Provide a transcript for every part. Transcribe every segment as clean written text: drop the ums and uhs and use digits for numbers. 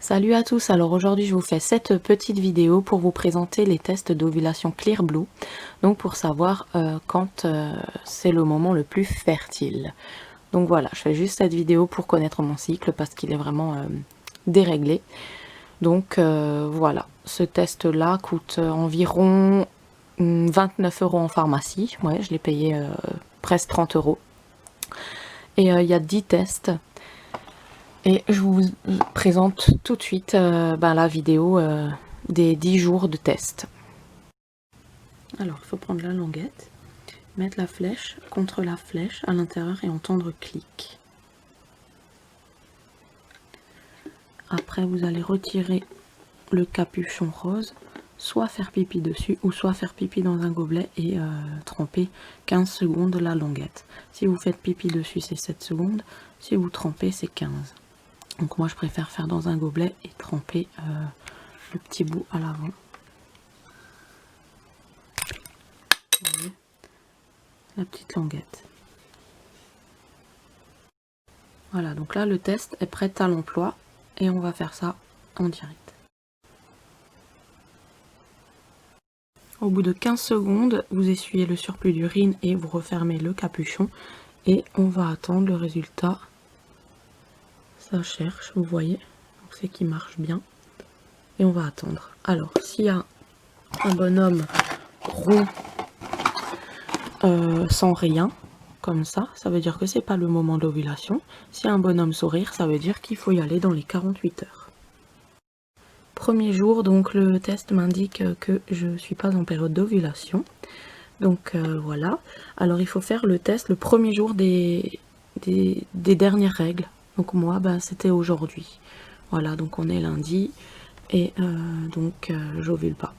Salut à tous, alors aujourd'hui je vous fais cette petite vidéo pour vous présenter les tests d'ovulation Clearblue, donc pour savoir quand c'est le moment le plus fertile. Donc voilà, je fais juste cette vidéo pour connaître mon cycle parce qu'il est vraiment déréglé. Donc voilà, ce test là coûte environ 29 € en pharmacie, ouais je l'ai payé presque 30 €. Et il y a 10 tests. Et je vous présente tout de suite la vidéo des 10 jours de test. Alors, il faut prendre la languette, mettre la flèche contre la flèche à l'intérieur et entendre clic. Après, vous allez retirer le capuchon rose, soit faire pipi dessus ou soit faire pipi dans un gobelet et tremper 15 secondes la languette. Si vous faites pipi dessus, c'est 7 secondes. Si vous trempez, c'est 15. Donc moi je préfère faire dans un gobelet et tremper le petit bout à l'avant. La petite languette. Voilà, donc là le test est prêt à l'emploi et on va faire ça en direct. Au bout de 15 secondes, vous essuyez le surplus d'urine et vous refermez le capuchon et on va attendre le résultat. Ça cherche, vous voyez, c'est qu'il marche bien. Et on va attendre. Alors, s'il y a un bonhomme rond sans rien, comme ça veut dire que c'est pas le moment d'ovulation. S'il y a un bonhomme sourire, ça veut dire qu'il faut y aller dans les 48 heures. Premier jour, donc le test m'indique que je suis pas en période d'ovulation. Donc voilà. Alors il faut faire le test le premier jour des dernières règles. Donc moi, c'était aujourd'hui. Voilà, donc on est lundi et j'ovule pas.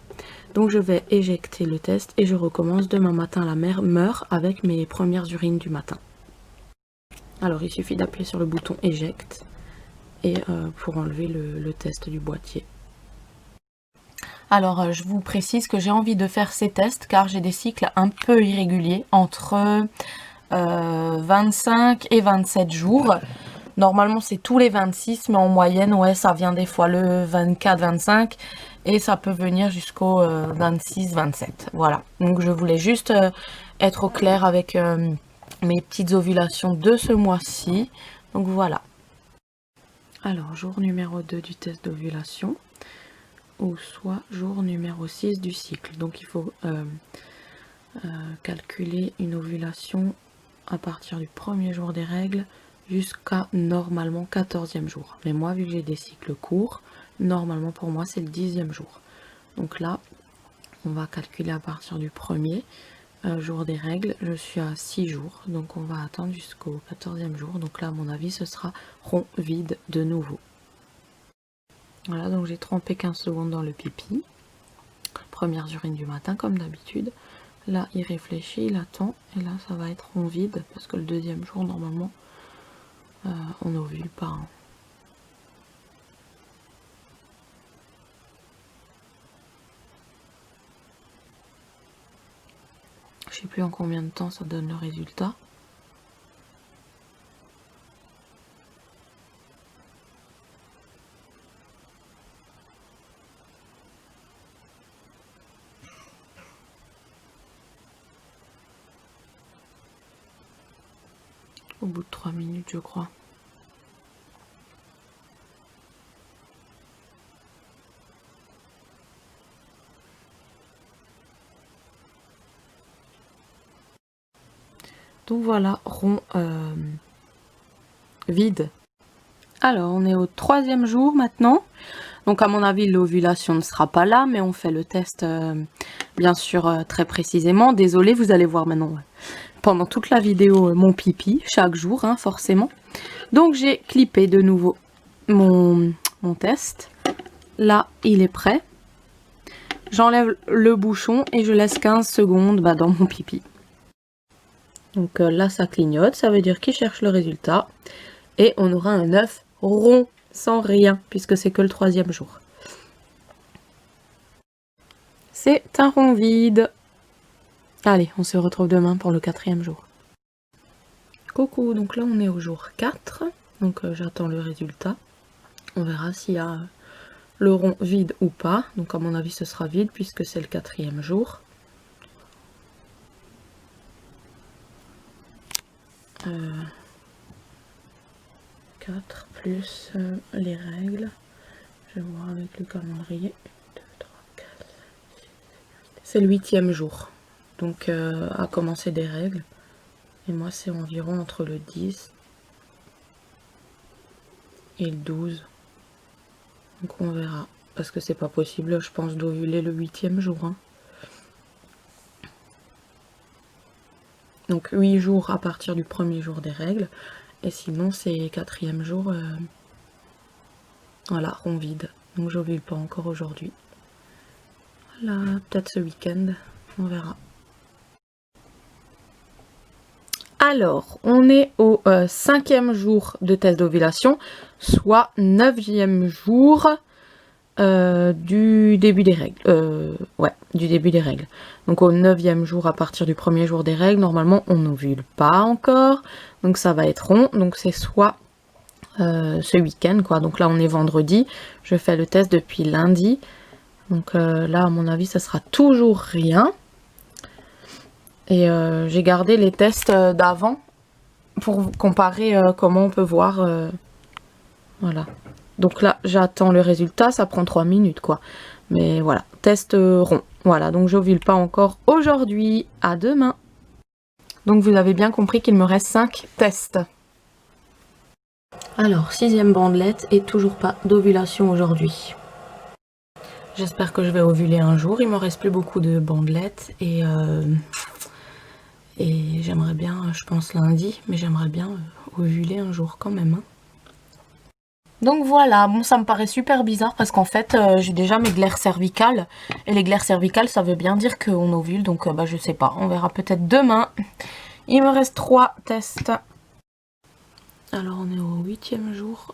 Donc je vais éjecter le test et je recommence demain matin. La mère meurt avec mes premières urines du matin. Alors il suffit d'appuyer sur le bouton éjecte et pour enlever le test du boîtier. Alors je vous précise que j'ai envie de faire ces tests car j'ai des cycles un peu irréguliers entre 25 et 27 jours. Normalement c'est tous les 26 mais en moyenne ouais ça vient des fois le 24-25 et ça peut venir jusqu'au 26-27. Voilà, donc je voulais juste être au clair avec mes petites ovulations de ce mois-ci. Donc voilà. Alors jour numéro 2 du test d'ovulation ou soit jour numéro 6 du cycle. Donc il faut calculer une ovulation à partir du premier jour des règles jusqu'à normalement 14e jour. Mais moi, vu que j'ai des cycles courts, normalement pour moi c'est le 10e jour. Donc là, on va calculer à partir du premier jour des règles. Je suis à 6 jours, donc on va attendre jusqu'au 14e jour. Donc là, à mon avis, ce sera rond vide de nouveau. Voilà, donc j'ai trempé 15 secondes dans le pipi. Première urine du matin, comme d'habitude. Là, il réfléchit, il attend, et là, ça va être rond vide, parce que le deuxième jour, normalement, on n'ovule pas. Hein. Je sais plus en combien de temps ça donne le résultat. Au bout de 3 minutes, je crois. Donc voilà, rond vide. Alors, on est au 3e jour maintenant. Donc à mon avis, l'ovulation ne sera pas là, mais on fait le test bien sûr très précisément. Désolée, vous allez voir maintenant pendant toute la vidéo mon pipi, chaque jour, hein, forcément. Donc j'ai clippé de nouveau mon test. Là, il est prêt. J'enlève le bouchon et je laisse 15 secondes dans mon pipi. Donc là, ça clignote, ça veut dire qu'il cherche le résultat. Et on aura un œuf rond, sans rien, puisque c'est que le 3e jour. C'est un rond vide. Allez, on se retrouve demain pour le 4e jour. Coucou, donc là on est au jour 4. Donc j'attends le résultat. On verra s'il y a le rond vide ou pas. Donc à mon avis ce sera vide puisque c'est le 4e jour. 4 plus les règles. Je vais voir avec le calendrier. 2, 3, 4, 5, 6. C'est le 8e jour. Donc à commencer des règles. Et moi c'est environ entre le 10 et le 12. Donc on verra. Parce que c'est pas possible, je pense, d'ovuler le 8e jour. Hein. Donc 8 jours à partir du 1er jour des règles. Et sinon c'est 4e jour. Voilà, rond vide. Donc j'ovule pas encore aujourd'hui. Voilà, peut-être ce week-end. On verra. Alors, on est au 5e jour de test d'ovulation, soit 9e jour du début des règles. Ouais, du début des règles. Donc au 9e jour, à partir du 1er jour des règles, normalement on n'ovule pas encore. Donc ça va être rond. Donc c'est soit ce week-end, quoi. Donc là on est vendredi. Je fais le test depuis lundi. Donc là, à mon avis, ça sera toujours rien. Et j'ai gardé les tests d'avant pour comparer comment on peut voir. Voilà. Donc là, j'attends le résultat. Ça prend 3 minutes, quoi. Mais voilà, test rond. Voilà, donc j'ovule pas encore aujourd'hui. À demain. Donc vous avez bien compris qu'il me reste 5 tests. Alors, 6e bandelette et toujours pas d'ovulation aujourd'hui. J'espère que je vais ovuler un jour. Il me reste plus beaucoup de bandelettes et j'aimerais bien, je pense lundi, mais j'aimerais bien ovuler un jour quand même. Hein. Donc voilà, bon ça me paraît super bizarre parce qu'en fait j'ai déjà mes glaires cervicales et les glaires cervicales ça veut bien dire qu'on ovule donc bah je sais pas, on verra peut-être demain. Il me reste 3 tests. Alors on est au 8e jour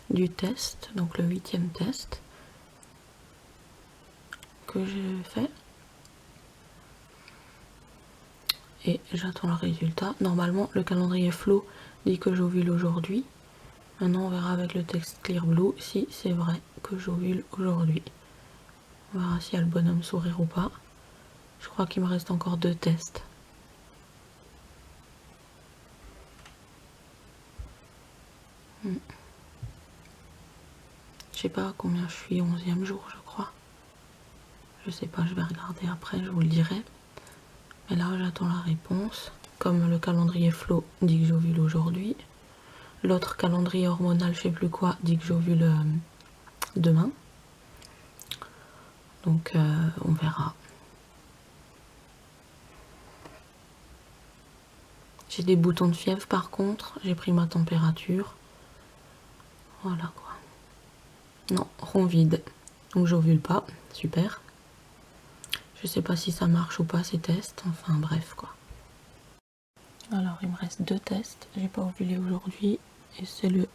du test, donc le 8e test que j'ai fait. Et j'attends le résultat. Normalement, le calendrier Flow dit que j'ovule aujourd'hui. Maintenant, on verra avec le texte Clearblue si c'est vrai que j'ovule aujourd'hui. On verra s'il y a le bonhomme sourire ou pas. Je crois qu'il me reste encore 2 tests. Je sais pas combien je suis, 11e jour, je crois. Je sais pas, je vais regarder après, je vous le dirai. Mais là, j'attends la réponse. Comme le calendrier Flow dit que j'ovule aujourd'hui. L'autre calendrier hormonal, je sais plus quoi, dit que j'ovule demain. Donc, on verra. J'ai des boutons de fièvre par contre. J'ai pris ma température. Voilà quoi. Non, rond vide. Donc, j'ovule pas. Super. Je sais pas si ça marche ou pas ces tests. Enfin, bref quoi. Alors, il me reste 2 tests. J'ai pas ovulé aujourd'hui. Et c'est le 1, 2,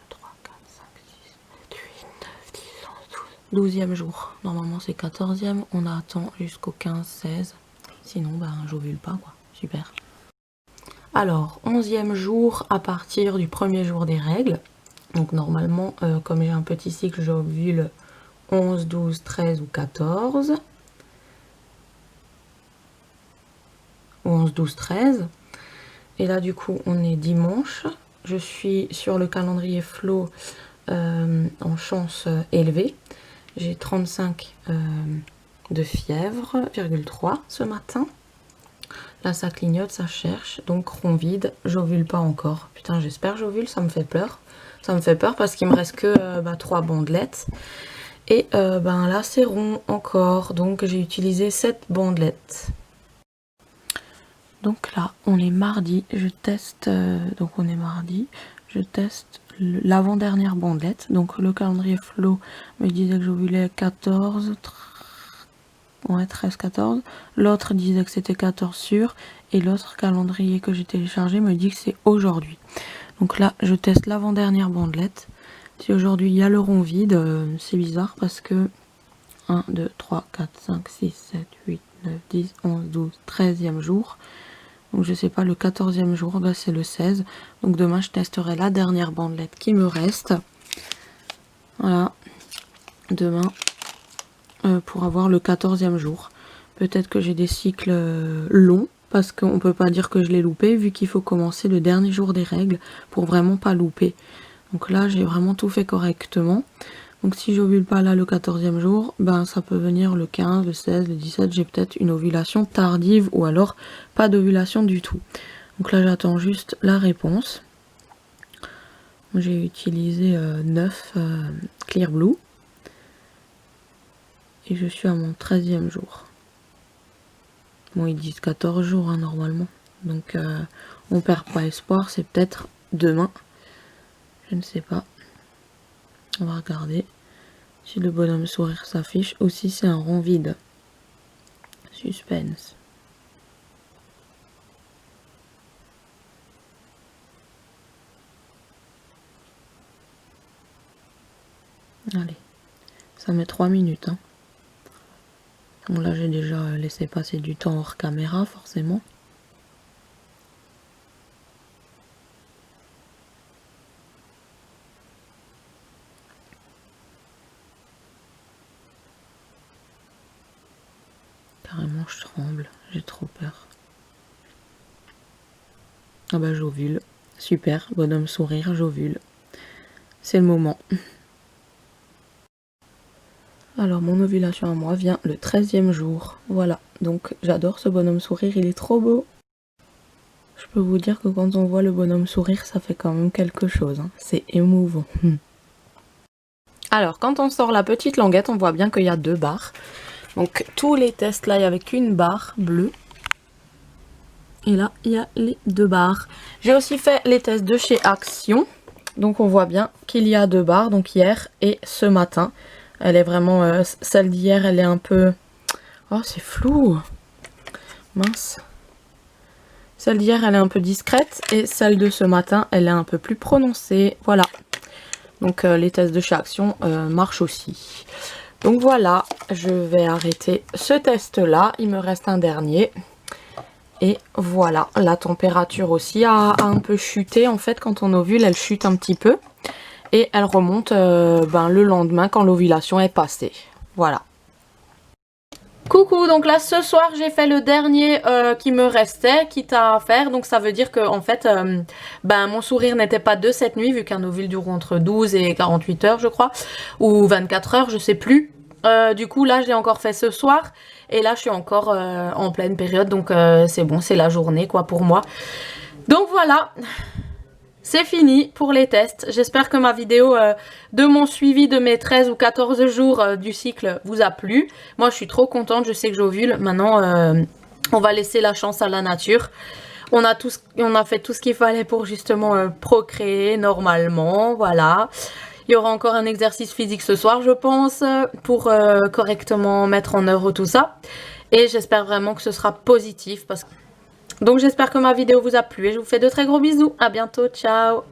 3, 4, 5, 6, 7, 8, 9, 10, 11, 12. 12e jour. Normalement, c'est 14e. On attend jusqu'au 15, 16. Sinon, ben, j'ovule pas, quoi. Super. Alors, 11e jour à partir du 1er jour des règles. Donc, normalement, comme j'ai un petit cycle, j'ovule 11, 12, 13 ou 14. 11, 12, 13. Et là, du coup, on est dimanche. Je suis sur le calendrier Flow en chance élevée. J'ai 35 de fièvre, 3 ce matin. Là, ça clignote, ça cherche. Donc, rond vide. J'ovule pas encore. Putain, j'espère j'ovule, ça me fait peur. Ça me fait peur parce qu'il me reste que 3 bandelettes. Et ben là, c'est rond encore. Donc, j'ai utilisé 7 bandelettes. Donc là, on est mardi, je teste, je teste l'avant-dernière bandelette. Donc le calendrier Flow me disait que j'ovulais 14, ouais 13, 14. L'autre disait que c'était 14 sûr. Et l'autre calendrier que j'ai téléchargé me dit que c'est aujourd'hui. Donc là, je teste l'avant-dernière bandelette. Si aujourd'hui il y a le rond vide, c'est bizarre parce que 1, 2, 3, 4, 5, 6, 7, 8, 9, 10, 11, 12, 13e jour. Donc je sais pas, le 14e jour, bah c'est le 16. Donc demain je testerai la dernière bandelette qui me reste. Voilà. demain pour avoir le 14e jour. Peut-être que j'ai des cycles longs, parce qu'on peut pas dire que je l'ai loupé, vu qu'il faut commencer le dernier jour des règles pour vraiment pas louper. Donc là, j'ai vraiment tout fait correctement. Donc si j'ovule pas là le 14e jour, ben ça peut venir le 15, le 16, le 17, j'ai peut-être une ovulation tardive ou alors pas d'ovulation du tout. Donc là, j'attends juste la réponse. J'ai utilisé 9 Clear Blue. Et je suis à mon 13e jour. Bon, ils disent 14 jours hein, normalement. Donc on perd pas espoir, c'est peut-être demain. Je ne sais pas. On va regarder si le bonhomme sourire s'affiche ou si c'est un rond vide. Suspense. Allez, ça met 3 minutes. Hein. Bon là j'ai déjà laissé passer du temps hors caméra forcément. Carrément je tremble, j'ai trop peur. Ah bah j'ovule, super, bonhomme sourire, j'ovule. C'est le moment. Alors mon ovulation à moi vient le 13e jour, voilà. Donc j'adore ce bonhomme sourire, il est trop beau. Je peux vous dire que quand on voit le bonhomme sourire, ça fait quand même quelque chose, hein. C'est émouvant. Alors quand on sort la petite languette, on voit bien qu'il y a 2 barres. Donc tous les tests là, il n'y avait qu'une barre bleue. Et là, il y a les 2 barres. J'ai aussi fait les tests de chez Action. Donc on voit bien qu'il y a 2 barres, donc hier et ce matin. Elle est vraiment... celle d'hier, elle est un peu... Oh, c'est flou. Mince. Celle d'hier, elle est un peu discrète. Et celle de ce matin, elle est un peu plus prononcée. Voilà. Donc les tests de chez Action marchent aussi. Donc voilà, je vais arrêter ce test-là. Il me reste un dernier. Et voilà, la température aussi a un peu chuté. En fait, quand on ovule, elle chute un petit peu. Et elle remonte le lendemain quand l'ovulation est passée. Voilà. Coucou, donc là ce soir j'ai fait le dernier qui me restait, quitte à faire. Donc ça veut dire que en fait, mon sourire n'était pas de cette nuit, vu qu'un ovule dure entre 12 et 48 heures je crois. Ou 24 heures, je sais plus. Du coup là je l'ai encore fait ce soir. Et là je suis encore en pleine période, donc c'est bon, c'est la journée quoi pour moi. Donc voilà. C'est fini pour les tests. J'espère que ma vidéo de mon suivi de mes 13 ou 14 jours du cycle vous a plu. Moi, je suis trop contente. Je sais que j'ovule. Maintenant, on va laisser la chance à la nature. On a fait tout ce qu'il fallait pour justement procréer normalement. Voilà. Il y aura encore un exercice physique ce soir, je pense, pour correctement mettre en œuvre tout ça. Et j'espère vraiment que ce sera positif parce que... Donc j'espère que ma vidéo vous a plu et je vous fais de très gros bisous. À bientôt, ciao.